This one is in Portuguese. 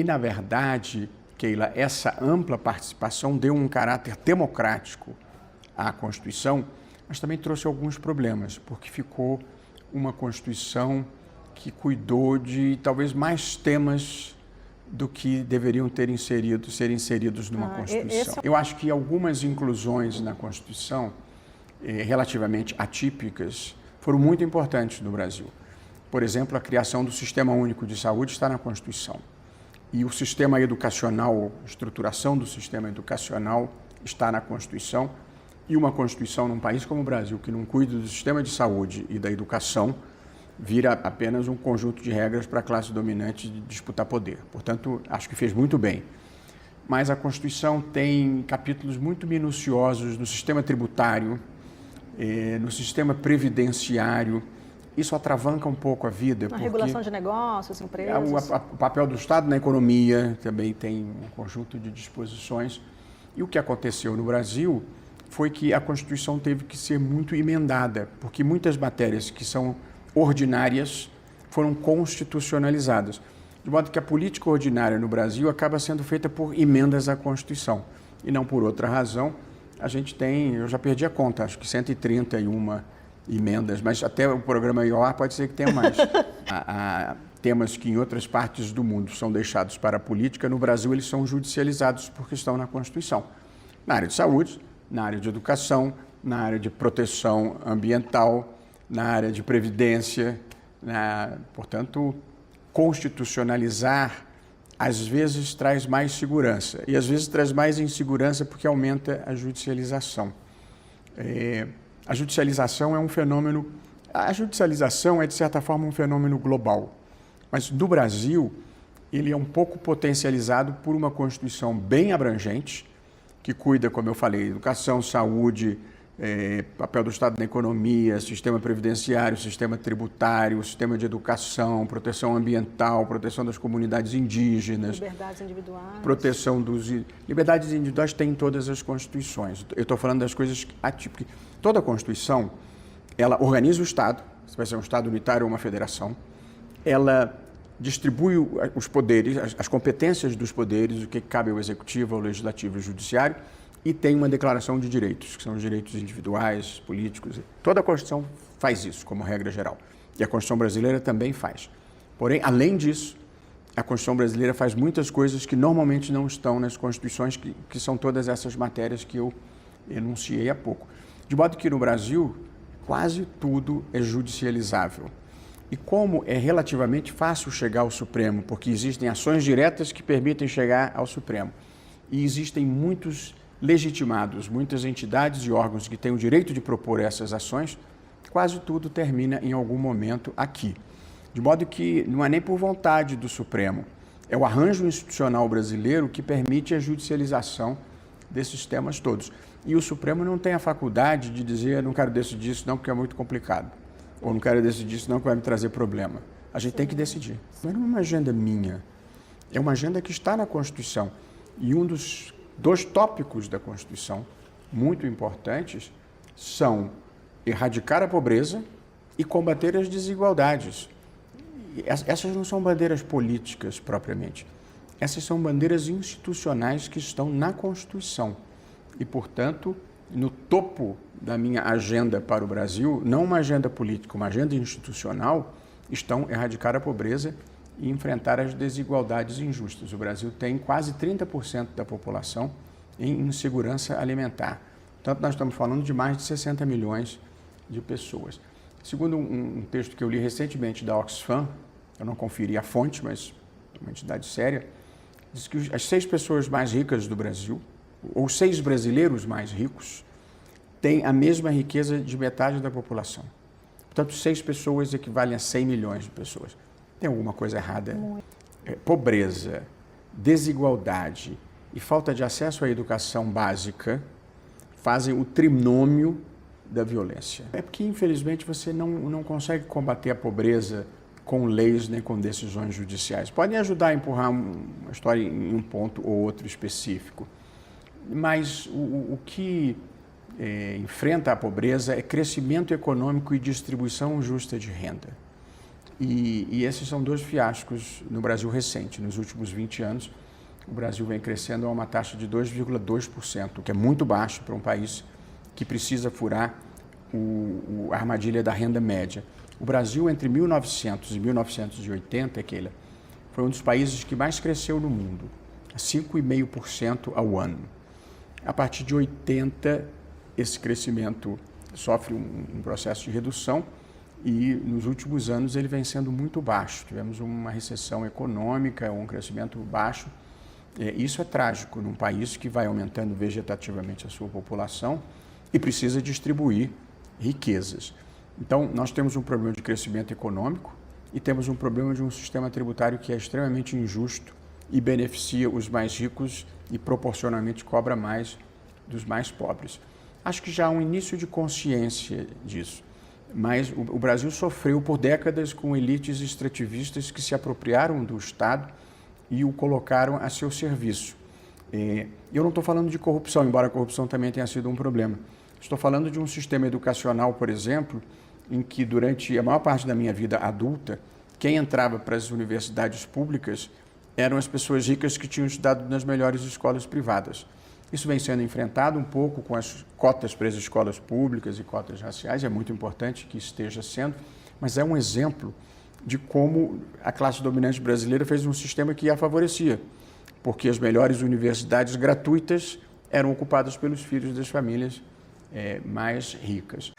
Na verdade, Keila, essa ampla participação deu um caráter democrático à Constituição, mas também trouxe alguns problemas, porque ficou uma Constituição que cuidou de talvez mais temas do que deveriam ser inseridos numa Constituição. Eu acho que algumas inclusões na Constituição, relativamente atípicas, foram muito importantes no Brasil. Por exemplo, a criação do Sistema Único de Saúde está na Constituição. E o sistema educacional, a estruturação do sistema educacional está na Constituição. E uma Constituição num país como o Brasil, que não cuida do sistema de saúde e da educação, vira apenas um conjunto de regras para a classe dominante de disputar poder. Portanto, acho que fez muito bem. Mas a Constituição tem capítulos muito minuciosos no sistema tributário, no sistema previdenciário. Isso atravanca um pouco a vida. Na regulação de negócios, empresas. O papel do Estado na economia também tem um conjunto de disposições. E o que aconteceu no Brasil foi que a Constituição teve que ser muito emendada, porque muitas matérias que são ordinárias foram constitucionalizadas. De modo que a política ordinária no Brasil acaba sendo feita por emendas à Constituição. E não por outra razão. A gente tem, eu já perdi a conta, acho que 131 emendas, mas até o programa IOR pode ser que tenha mais. Há temas que em outras partes do mundo são deixados para a política, no Brasil eles são judicializados porque estão na Constituição. Na área de saúde, na área de educação, na área de proteção ambiental, na área de previdência. Portanto, constitucionalizar às vezes traz mais segurança e às vezes traz mais insegurança porque aumenta a judicialização. A judicialização é um fenômeno, a judicialização é de certa forma um fenômeno global, mas no Brasil ele é um pouco potencializado por uma Constituição bem abrangente, que cuida, como eu falei, educação, saúde, papel do Estado na economia, sistema previdenciário, sistema tributário, sistema de educação, proteção ambiental, proteção das comunidades indígenas. Liberdades individuais. Proteção dos... Liberdades individuais tem em todas as Constituições. Eu estou falando das coisas atípicas. Toda Constituição, ela organiza o Estado, se vai ser um Estado unitário ou uma federação, ela distribui os poderes, as competências dos poderes, o que cabe ao Executivo, ao Legislativo e ao Judiciário, e tem uma declaração de direitos, que são os direitos individuais, políticos. Toda a Constituição faz isso, como regra geral. E a Constituição brasileira também faz. Porém, além disso, a Constituição brasileira faz muitas coisas que normalmente não estão nas Constituições, que são todas essas matérias que eu enunciei há pouco. De modo que no Brasil, quase tudo é judicializável. E como é relativamente fácil chegar ao Supremo, porque existem ações diretas que permitem chegar ao Supremo, e existem muitos legitimados, muitas entidades e órgãos que têm o direito de propor essas ações, quase tudo termina em algum momento aqui. De modo que não é nem por vontade do Supremo, é o arranjo institucional brasileiro que permite a judicialização desses temas todos. E o Supremo não tem a faculdade de dizer, não quero decidir isso não porque é muito complicado, ou não quero decidir isso não que vai me trazer problema. A gente tem que decidir. Não é uma agenda minha, é uma agenda que está na Constituição. E um dos dois tópicos da Constituição muito importantes são erradicar a pobreza e combater as desigualdades. Essas não são bandeiras políticas propriamente. Essas são bandeiras institucionais que estão na Constituição. E, portanto, no topo da minha agenda para o Brasil, não uma agenda política, uma agenda institucional, estão erradicar a pobreza e enfrentar as desigualdades injustas. O Brasil tem quase 30% da população em insegurança alimentar. Portanto, nós estamos falando de mais de 60 milhões de pessoas. Segundo um texto que eu li recentemente da Oxfam, eu não conferi a fonte, mas é uma entidade séria, diz que as 6 pessoas mais ricas do Brasil, ou 6 brasileiros mais ricos, têm a mesma riqueza de metade da população. Portanto, 6 pessoas equivalem a 100 milhões de pessoas. Tem alguma coisa errada? Pobreza, desigualdade e falta de acesso à educação básica fazem o trinômio da violência. É porque, infelizmente, você não consegue combater a pobreza com leis nem com decisões judiciais. Podem ajudar a empurrar uma história em um ponto ou outro específico, mas o que enfrenta a pobreza é crescimento econômico e distribuição justa de renda. E esses são dois fiascos no Brasil recente. Nos últimos 20 anos, o Brasil vem crescendo a uma taxa de 2,2%, o que é muito baixo para um país que precisa furar a armadilha da renda média. O Brasil, entre 1900 e 1980, Keila, foi um dos países que mais cresceu no mundo, 5,5% ao ano. A partir de 80, esse crescimento sofre um processo de redução e nos últimos anos ele vem sendo muito baixo. Tivemos uma recessão econômica, um crescimento baixo. Isso é trágico num país que vai aumentando vegetativamente a sua população e precisa distribuir riquezas. Então, nós temos um problema de crescimento econômico e temos um problema de um sistema tributário que é extremamente injusto e beneficia os mais ricos e proporcionalmente cobra mais dos mais pobres. Acho que já há um início de consciência disso, mas o Brasil sofreu por décadas com elites extrativistas que se apropriaram do Estado e o colocaram a seu serviço. Eu não estou falando de corrupção, embora a corrupção também tenha sido um problema. Estou falando de um sistema educacional, por exemplo, em que durante a maior parte da minha vida adulta, quem entrava para as universidades públicas eram as pessoas ricas que tinham estudado nas melhores escolas privadas. Isso vem sendo enfrentado um pouco com as cotas para as escolas públicas e cotas raciais, é muito importante que esteja sendo, mas é um exemplo de como a classe dominante brasileira fez um sistema que a favorecia, porque as melhores universidades gratuitas eram ocupadas pelos filhos das famílias mais ricas.